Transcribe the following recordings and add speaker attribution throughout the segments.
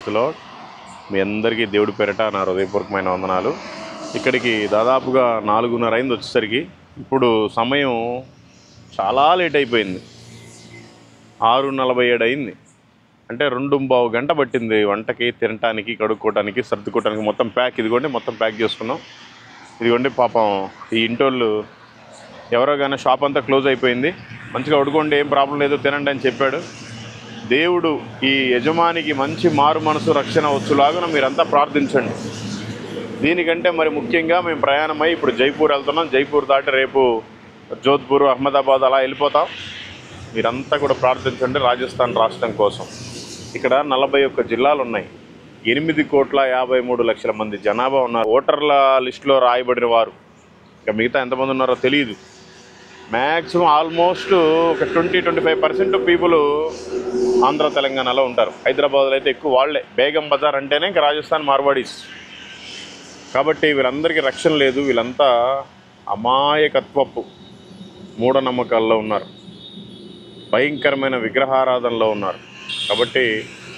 Speaker 1: The lord. మీ అందరికీ దేవుడి పేరిట నా హృదయపూర్వకమైన వందనాలు. ఇక్కడికి దాదాపుగా 4:30 అయింది వచ్చేసరికి. ఇప్పుడు సమయం చాలా లేట్ అయిపోయింది, 6:47 అయింది. అంటే 2:15 గంట పట్టింది వంటకి, తినటానికి, కడుక్కోవడానికి, సర్దుకోవడానికి. మొత్తం ప్యాక్, ఇదిగోండి మొత్తం ప్యాక్ చేసుకున్నాం. ఇదిగోండి పాపం ఈ ఇంటోళ్ళు ఎవరో కానీ షాప్ అంతా క్లోజ్ అయిపోయింది. మంచిగా వండుకోండి, ఏం ప్రాబ్లం లేదు, తినండి అని చెప్పాడు దేవుడు. ఈ యజమానికి మంచి మారు మనసు, రక్షణ వచ్చులాగా మీరంతా ప్రార్థించండి. దీనికంటే మరి ముఖ్యంగా మేము ప్రయాణమై ఇప్పుడు జైపూర్ వెళ్తున్నాం. జైపూర్ దాటి రేపు జోధ్పూర్, అహ్మదాబాద్ అలా వెళ్ళిపోతాం. మీరంతా కూడా ప్రార్థించండి రాజస్థాన్ రాష్ట్రం కోసం. ఇక్కడ 41 జిల్లాలు ఉన్నాయి, 8,53,00,000 మంది జనాభా ఉన్నారు. ఓటర్ల లిస్టులో రాయబడిన వారు ఇక మిగతా ఎంతమంది ఉన్నారో తెలియదు. మ్యాక్సిమం ఆల్మోస్ట్ ఒక 20-25% పీపుల్ ఆంధ్ర తెలంగాణలో ఉంటారు. హైదరాబాద్లో అయితే ఎక్కువ వాళ్ళే. బేగం బజార్ అంటేనే ఇంకా రాజస్థాన్ మార్వాడీస్. కాబట్టి వీళ్ళందరికీ రక్షణ లేదు. వీళ్ళంతా అమాయకత్వపు మూఢనమ్మకాల్లో ఉన్నారు, భయంకరమైన విగ్రహారాధనలో ఉన్నారు. కాబట్టి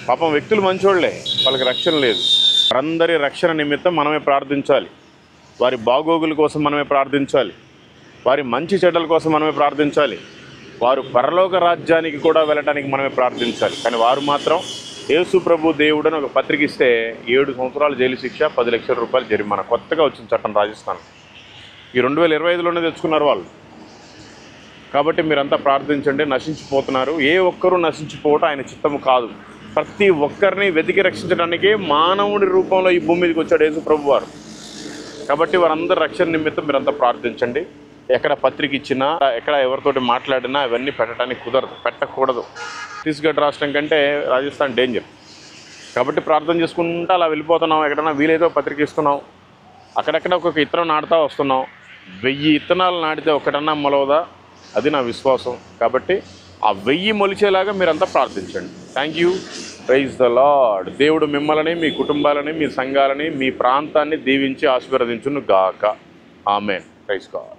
Speaker 1: పాపం వ్యక్తులు మంచోళ్లే, వాళ్ళకి రక్షణ లేదు. వారందరి రక్షణ నిమిత్తం మనమే ప్రార్థించాలి. వారి బాగోగుల కోసం మనమే ప్రార్థించాలి. వారి మంచి చెడ్డల కోసం మనమే ప్రార్థించాలి. వారు పరలోక రాజ్యానికి కూడా వెళ్ళడానికి మనమే ప్రార్థించాలి. కానీ వారు మాత్రం యేసు ప్రభు దేవుడని ఒక పత్రిక ఇస్తే 7 సంవత్సరాలు జైలు శిక్ష, 10 లక్షల రూపాయలు జరిమానా. కొత్తగా వచ్చిన చట్టం రాజస్థాన్. ఈ 2025లోనే తెచ్చుకున్నారు వాళ్ళు. కాబట్టి మీరంతా ప్రార్థించండి. నశించిపోతున్నారు. ఏ ఒక్కరూ నశించిపోవటం ఆయన చిత్తము కాదు. ప్రతి ఒక్కరిని వెతికి రక్షించడానికే మానవుడి రూపంలో ఈ భూమి మీదకి వచ్చాడు యేసు ప్రభు వారు. కాబట్టి వారందరూ రక్షణ నిమిత్తం మీరంతా ప్రార్థించండి. ఎక్కడ పత్రిక ఇచ్చినా, ఎక్కడ ఎవరితోటి మాట్లాడినా ఇవన్నీ పెట్టడానికి కుదరదు, పెట్టకూడదు. ఛత్తీస్గఢ్ రాష్ట్రం కంటే రాజస్థాన్ డేంజర్. కాబట్టి ప్రార్థన చేసుకుంటూ అలా వెళ్ళిపోతున్నాం. ఎక్కడైనా వీలైతే పత్రిక ఇస్తున్నాం. అక్కడెక్కడ ఒక్కొక్క ఇత్తనం నాటుతా వస్తున్నాం. 1000 ఇత్తనాలు నాటితే ఒకటన్నా మొలవదా? అది నా విశ్వాసం. కాబట్టి ఆ 1000 మొలిచేలాగా మీరంతా ప్రార్థించండి. Thank you. Praise the Lord. దేవుడు మిమ్మల్ని, మీ కుటుంబాలని, మీ సంఘాలని, మీ ప్రాంతాన్ని దీవించి ఆశీర్వదించును గాక. ఆమేన్. Praise God.